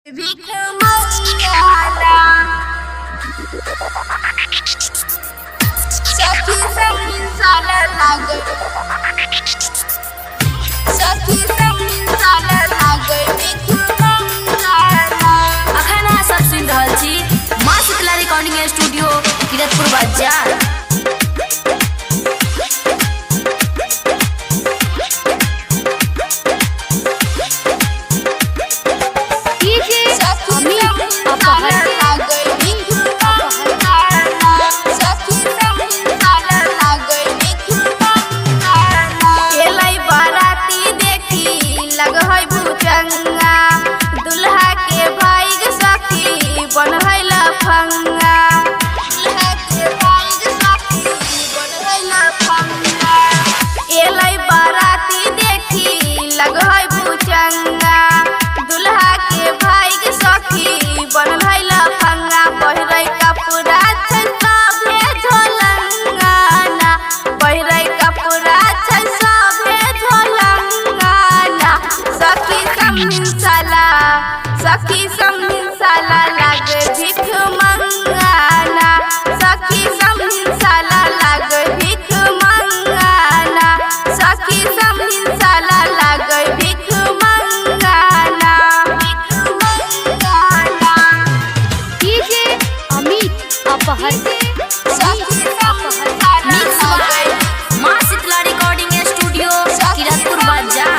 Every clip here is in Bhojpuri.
भीख मंगाला सखी संगी साला लागल सखी संगी साला लागल भीख मंगाला। अखन अहाँ सब सुनि रहल छी माँ शीतला रिकॉर्डिंग स्टूडियो किरतपुर बाजार। दुल्हा के भाई के सखी बनहै लफंगा दुल्हा के भाई के सखी बनहै लफंगा। एलै बाराती देखी लगहै भुचंगा दुल्हा के भाई के सखी बनहै लफंगा। पहिरै कपड़ा छै सभे झोलंगाना पहिरै कपड़ा छै सभे झोलंगाना। सखी समधिन साला लागे भीख मंगाना सखी समधिन साला लागे भीख मंगाना सखी समधिन साला लागे भीख मंगाना डीजे अमित अपहर माँ शीतला रिकॉर्डिंग स्टूडियो किरतपुर बाजार।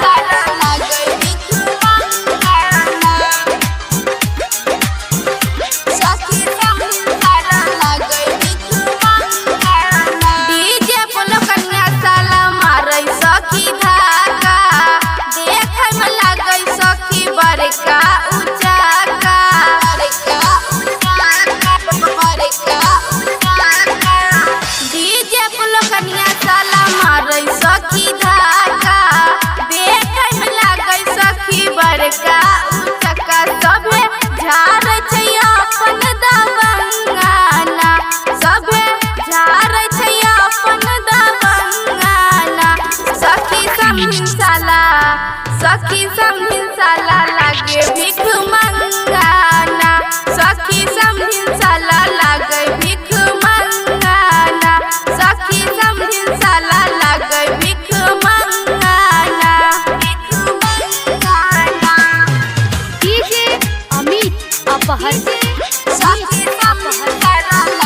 सखी समधिन साला लागे भीख मंगाना सखी समधिन साला लागे भीख मंगाना सखी समधिन साला लागे भीख मंगाना डीजे अमित अपहर सखी समधिन साला